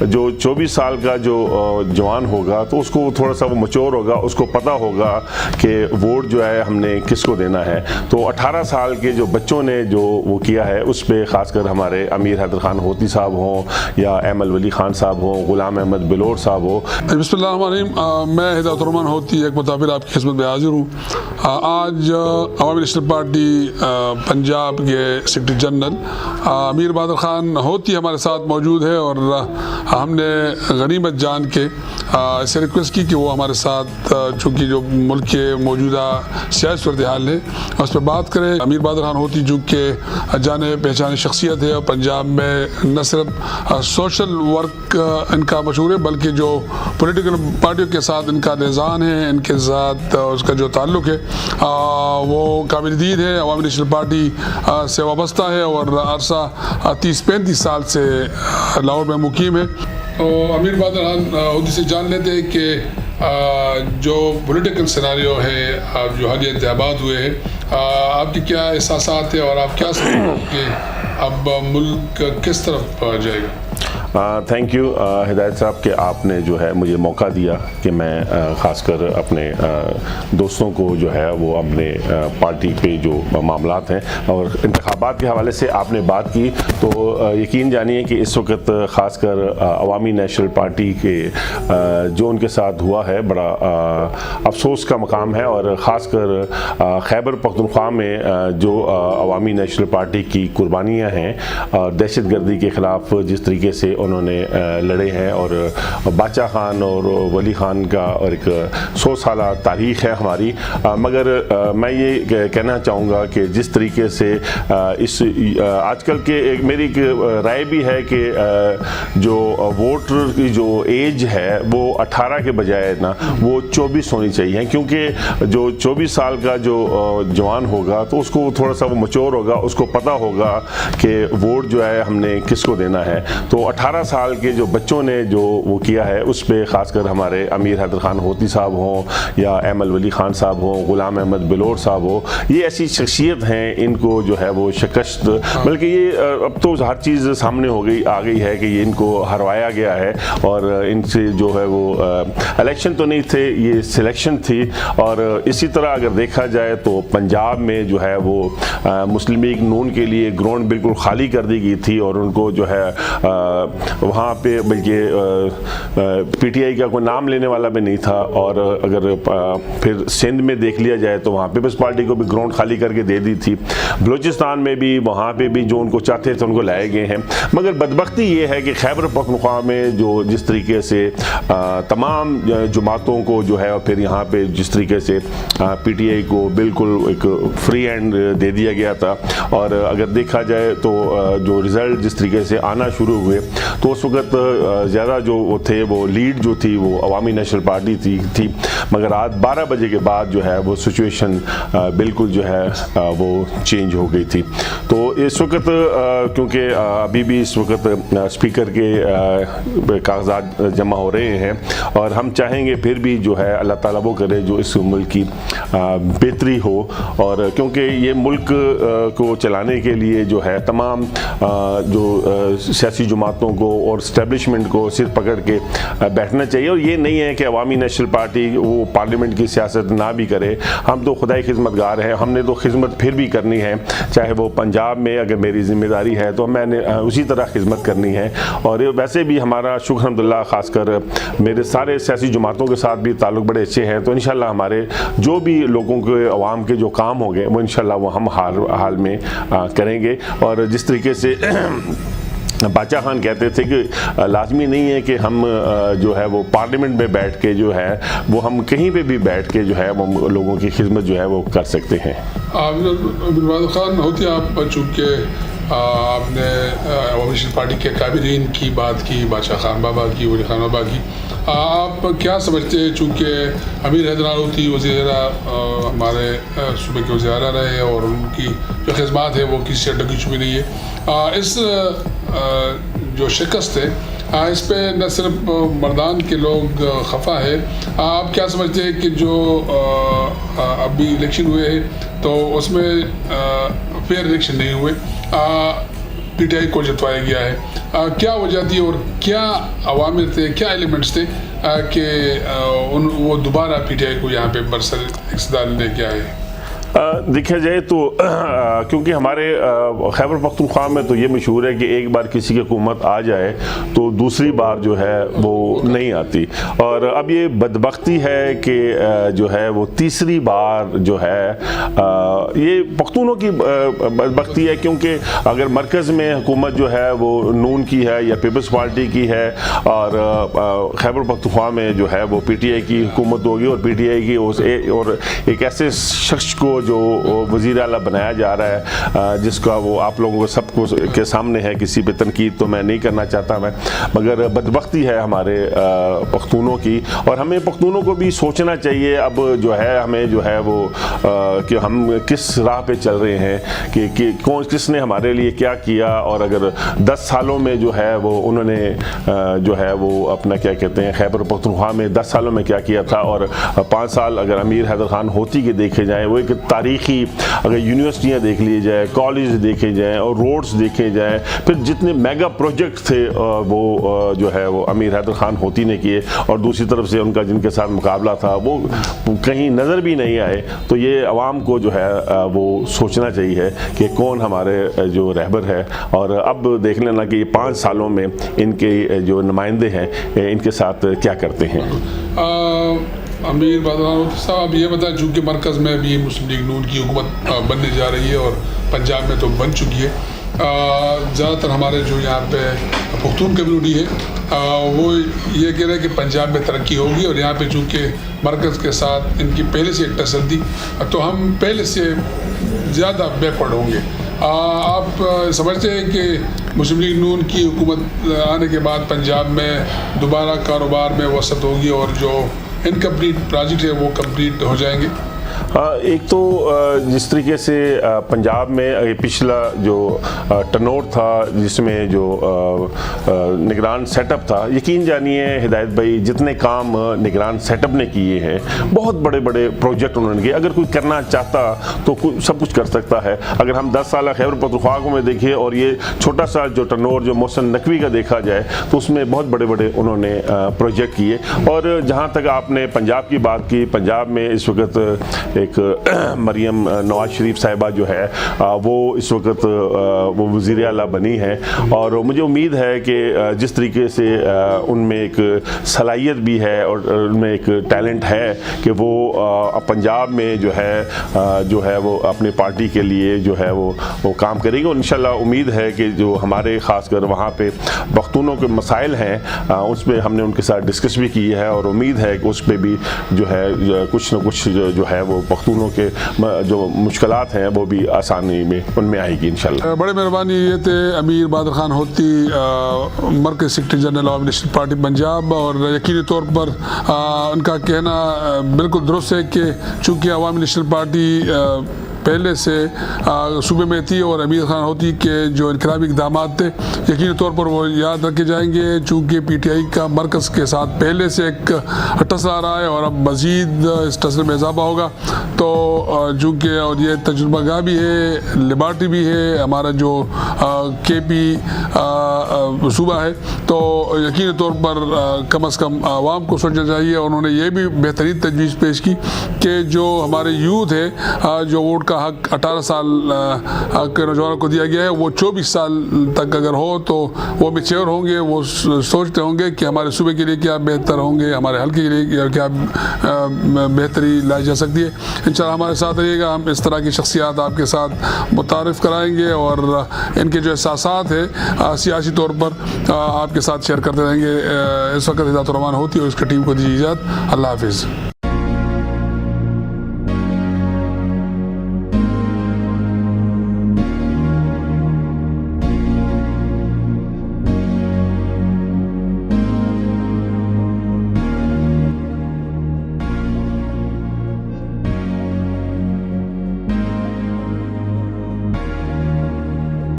جو 24 سال کا جو جوان ہوگا تو اس کو تھوڑا سا وہ میچور ہوگا، اس کو پتہ ہوگا کہ ووٹ جو ہے ہم نے کس کو دینا ہے۔ تو 18 سال کے جو بچوں نے جو وہ کیا ہے اس پہ خاص کر ہمارے امیر حیدر خان ہوتی صاحب ہوں یا ایمل ولی خان صاحب ہوں، غلام احمد بلور صاحب ہو۔ بسم اللہ الرحمن الرحیم، میں ہدایت الرحمان ہوتی ایک متابر آپ کی خدمت میں حاضر ہوں۔ آج عوامی نیشنل پارٹی پنجاب کے سیکرٹری جنرل امیر بہادر خان ہوتی ہمارے ساتھ موجود ہے، اور ہم نے غنیمت جان کے اسے ریکویسٹ کی کہ وہ ہمارے ساتھ چونکہ جو ملک کے موجودہ سیاسی صورتحال ہے اس پہ بات کریں۔ امیر بہادر خان ہوتی جو کہ جانے پہچانے شخصیت ہے، اور پنجاب میں نہ صرف سوشل ورک ان کا مشہور ہے بلکہ جو پولیٹیکل پارٹیوں کے ساتھ ان کا لیزان ہے، ان کے ساتھ اس کا جو تعلق ہے وہ قابل دید ہے۔ عوامی نیشنل پارٹی سے وابستہ ہے اور عرصہ 30-35 سال سے لاہور میں مقیم ہے۔ تو امیر بہادر خان ہوتی سے جان لیتے ہیں کہ جو پولیٹیکل سیناریو ہے، جو حالیہ انتخابات ہوئے ہیں، آپ کی کیا احساسات ہیں اور آپ کیا سمجھتے ہیں کہ اب ملک کس طرف جائے گا؟ تھینک یو ہدایت صاحب کہ آپ نے جو ہے مجھے موقع دیا کہ میں خاص کر اپنے دوستوں کو جو ہے وہ اپنے پارٹی پہ جو معاملات ہیں اور انتخابات کے حوالے سے آپ نے بات کی، تو یقین جانیے کہ اس وقت خاص کر عوامی نیشنل پارٹی کے جو ان کے ساتھ ہوا ہے بڑا افسوس کا مقام ہے، اور خاص کر خیبر پختونخوا میں جو عوامی نیشنل پارٹی کی قربانیاں ہیں دہشت گردی کے خلاف جس طریقے سے انہوں نے لڑے ہیں، اور باچا خان اور ولی خان کا اور ایک 100 سالہ تاریخ ہے ہماری، مگر میں یہ کہنا چاہوں گا کہ جس طریقے سے اس آج کل کے میری ایک رائے بھی ہے کہ جو ووٹر کی جو ایج ہے وہ 18 کے بجائے نا وہ 24 ہونی چاہیے، کیونکہ جو 24 سال کا جو جوان ہوگا تو اس کو تھوڑا سا وہ میچور ہوگا، اس کو پتہ ہوگا کہ ووٹ جو ہے ہم نے کس کو دینا ہے۔ تو 18 سال کے جو بچوں نے جو وہ کیا ہے اس پہ خاص کر ہمارے امیر حیدر خان ہوتی صاحب ہوں یا ایمل ولی خان صاحب ہوں، غلام احمد بلور صاحب ہو، یہ ایسی شخصیت ہیں، ان کو جو ہے وہ شکست، بلکہ یہ اب تو ہر چیز سامنے آ گئی ہے کہ یہ ان کو ہروایا گیا ہے، اور ان سے جو ہے وہ الیکشن تو نہیں تھے، یہ سلیکشن تھی۔ اور اسی طرح اگر دیکھا جائے تو پنجاب میں جو ہے وہ مسلم لیگ نون کے لیے گراؤنڈ بالکل خالی کر دی گئی تھی، اور ان کو جو ہے وہاں پہ بلکہ پی ٹی آئی کا کوئی نام لینے والا بھی نہیں تھا، اور اگر پھر سندھ میں دیکھ لیا جائے تو وہاں پیپلز پارٹی کو بھی گراؤنڈ خالی کر کے دے دی تھی، بلوچستان میں بھی وہاں پہ بھی جو ان کو چاہتے تھے ان کو لائے گئے ہیں، مگر بدبختی یہ ہے کہ خیبر پختونخوا میں جو جس طریقے سے تمام جماعتوں کو جو ہے اور پھر یہاں پہ جس طریقے سے پی ٹی آئی کو بالکل ایک فری ہینڈ دے دیا گیا تھا، اور اگر دیکھا جائے تو جو رزلٹ جس طریقے سے آنا شروع ہوئے تو اس وقت زیادہ جو وہ تھے وہ لیڈ جو تھی وہ عوامی نیشنل پارٹی تھی، مگر رات 12 بجے کے بعد جو ہے وہ سچویشن بالکل جو ہے وہ چینج ہو گئی تھی۔ تو اس وقت کیونکہ ابھی بھی اس وقت اسپیکر کے کاغذات جمع ہو رہے ہیں، اور ہم چاہیں گے پھر بھی جو ہے اللہ تعالیٰ وہ کرے جو اس ملک کی بہتری ہو، اور کیونکہ یہ ملک کو چلانے کے لیے جو ہے تمام جو سیاسی جماعتوں کو اور اسٹیبلشمنٹ کو صرف پکڑ کے بیٹھنا چاہیے، اور یہ نہیں ہے کہ عوامی نیشنل پارٹی وہ پارلیمنٹ کی سیاست نہ بھی کرے، ہم تو خدائی خدمت گار ہیں، ہم نے تو خدمت پھر بھی کرنی ہے، چاہے وہ پنجاب میں اگر میری ذمہ داری ہے تو میں نے اسی طرح خدمت کرنی ہے، اور ویسے بھی ہمارا شکر الحمدللہ خاص کر میرے سارے سیاسی جماعتوں کے ساتھ بھی تعلق بڑے اچھے ہیں، تو انشاءاللہ ہمارے جو بھی لوگوں کے عوام کے جو کام ہوں گے وہ انشاءاللہ وہ ہم حال میں کریں گے، اور جس طریقے سے باچا خان کہتے تھے کہ لازمی نہیں ہے کہ ہم جو ہے وہ پارلیمنٹ میں بیٹھ کے جو ہے وہ ہم کہیں پہ بھی بیٹھ کے جو ہے وہ لوگوں کی خدمت جو ہے وہ کر سکتے ہیں۔ امیر بہادر خان ہوتی آپ چونکہ آپ نے عوامی نیشنل پارٹی کے قائدین کی بات کی، باچا خان بابا کی، ولی خان بابا کی، آپ کیا سمجھتے ہیں چونکہ امیر حیدر ہوتی وزیر ہمارے صوبے کے وزیر اعلیٰ رہے اور ان کی جو خدمات ہے وہ کسی سے ڈکی چھپی نہیں ہے، اس جو شکست ہے اس پہ نہ صرف مردان کے لوگ خفا ہے، آپ کیا سمجھتے ہیں کہ جو ابھی الیکشن ہوئے ہیں تو اس میں فیئر الیکشن نہیں ہوئے، پی ٹی آئی کو جتوایا گیا ہے، کیا وجہ تھی اور کیا عوامل تھے، کیا ایلیمنٹس تھے کہ وہ دوبارہ پی ٹی آئی کو یہاں پہ برسر اقتدار لے کے آئے؟ دیکھا جائے تو کیونکہ ہمارے خیبر پختونخوا میں تو یہ مشہور ہے کہ ایک بار کسی کی حکومت آ جائے تو دوسری بار جو ہے وہ نہیں آتی، اور اب یہ بدبختی ہے کہ جو ہے وہ تیسری بار جو ہے یہ پختونوں کی بدبختی ہے، کیونکہ اگر مرکز میں حکومت جو ہے وہ نون کی ہے یا پیپلز پارٹی کی ہے اور خیبر پختونخوا میں جو ہے وہ پی ٹی آئی کی حکومت ہوگی، اور پی ٹی آئی کی اور ایک ایسے شخص کو جو وزیر اعلیٰ بنایا جا رہا ہے جس کا وہ آپ لوگوں کو سب کو کے سامنے ہے، کسی پہ تنقید تو میں نہیں کرنا چاہتا میں، مگر بدبختی ہے ہمارے پختونوں کی، اور ہمیں پختونوں کو بھی سوچنا چاہیے اب جو ہے ہمیں جو ہے وہ کہ ہم کس راہ پہ چل رہے ہیں، کہ کس نے ہمارے لیے کیا کیا، اور اگر 10 سالوں میں جو ہے وہ انہوں نے جو ہے وہ اپنا کیا کہتے ہیں خیبر پختونخوا میں 10 سالوں میں کیا کیا تھا، اور 5 سال اگر امیر حیدر خان ہوتی کے دیکھے جائیں، وہ ایک تاریخی اگر یونیورسٹیاں دیکھ لی جائے، کالج دیکھے جائیں اور روڈز دیکھے جائیں، پھر جتنے میگا پروجیکٹ تھے وہ جو ہے وہ امیر حیدر خان ہوتی نے کیے، اور دوسری طرف سے ان کا جن کے ساتھ مقابلہ تھا وہ کہیں نظر بھی نہیں آئے، تو یہ عوام کو جو ہے وہ سوچنا چاہیے کہ کون ہمارے جو رہبر ہے، اور اب دیکھ لینا کہ یہ 5 سالوں میں ان کے جو نمائندے ہیں ان کے ساتھ کیا کرتے ہیں۔ امیر بہادر خان صاحب یہ بتائیں، چونکہ مرکز میں بھی مسلم لیگ نون کی حکومت بننے جا رہی ہے اور پنجاب میں تو بن چکی ہے، زیادہ تر ہمارے جو یہاں پہ پختون کمیونٹی ہے وہ یہ کہہ رہے ہیں کہ پنجاب میں ترقی ہوگی، اور یہاں پہ چونکہ مرکز کے ساتھ ان کی پہلے سے ایک ٹسل تھی تو ہم پہلے سے زیادہ بیکورڈ ہوں گے۔ آپ سمجھتے ہیں کہ مسلم لیگ نون کی حکومت آنے کے بعد پنجاب میں دوبارہ کاروبار میں وسعت ہوگی اور جو انکمپلیٹ پروجیکٹ ہے وہ کمپلیٹ ہو جائیں گے؟ ایک تو جس طریقے سے پنجاب میں پچھلا جو ٹنور تھا جس میں جو نگران سیٹ اپ تھا، یقین جانیے ہدایت بھائی جتنے کام نگران سیٹ اپ نے کیے ہیں، بہت بڑے بڑے پروجیکٹ انہوں نے کیے، اگر کوئی کرنا چاہتا تو سب کچھ کر سکتا ہے۔ اگر ہم 10 سالہ خیبر پختونخوا کو میں دیکھیں اور یہ چھوٹا سا جو ٹنور جو محسن نقوی کا دیکھا جائے تو اس میں بہت بڑے بڑے انہوں نے پروجیکٹ کیے۔ اور جہاں تک آپ نے پنجاب کی بات کی، پنجاب میں اس وقت ایک مریم نواز شریف صاحبہ جو ہے وہ اس وقت وہ وزیر اعلیٰ بنی ہے، اور مجھے امید ہے کہ جس طریقے سے ان میں ایک صلاحیت بھی ہے اور ان میں ایک ٹیلنٹ ہے کہ وہ پنجاب میں جو ہے وہ اپنی پارٹی کے لیے جو ہے وہ کام کرے گی، اور انشاءاللہ امید ہے کہ جو ہمارے خاص کر وہاں پہ پختونوں کے مسائل ہیں اس پہ ہم نے ان کے ساتھ ڈسکس بھی کی ہے، اور امید ہے کہ اس پہ بھی جو ہے کچھ نہ کچھ جو ہے وہ پختونوں کے جو مشکلات ہیں وہ بھی آسانی میں ان میں آئے گی انشاءاللہ۔ بڑے مہربانی یہ تھے امیر بہادر خان ہوتی، مرکز سیکرٹری جنرل عوامی نیشنل پارٹی پنجاب، اور یقینی طور پر ان کا کہنا بالکل درست ہے کہ چونکہ عوامی نیشنل پارٹی پہلے سے صوبے میں تھی اور امیر خان ہوتی کے جو انقلابی اقدامات تھے یقینی طور پر وہ یاد رکھے جائیں گے، چونکہ پی ٹی آئی کا مرکز کے ساتھ پہلے سے ایک ٹسل آ رہا ہے اور اب مزید اس ٹسل میں اضافہ ہوگا، تو چونکہ اور یہ تجربہ گاہ بھی ہے، لیبارٹری بھی ہے، ہمارا جو کے پی صوبہ ہے، تو یقینی طور پر کم از کم عوام کو سوچنا چاہیے۔ انہوں نے یہ بھی بہترین تجویز پیش کی کہ جو ہمارے یوتھ ہے جو ووٹ کا حق 18 سال کے نوجوانوں کو دیا گیا ہے، وہ 24 سال تک اگر ہو تو وہ میچور ہوں گے، وہ سوچتے ہوں گے کہ ہمارے صوبے کے لیے کیا بہتر ہوں گے، ہمارے حلقے کے لیے کیا بہتری لائی جا سکتی ہے۔ انشاءاللہ ہمارے ساتھ رہیے گا، ہم اس طرح کی شخصیات آپ کے ساتھ متعارف کرائیں گے اور ان کے جو احساسات ہیں سیاسی طور پر آپ کے ساتھ شیئر کرتے رہیں گے۔ اس وقت ہدایت الرحمان ہوتی ہے اور اس کی ٹیم کو دیجیے اجازت۔ اللہ حافظ۔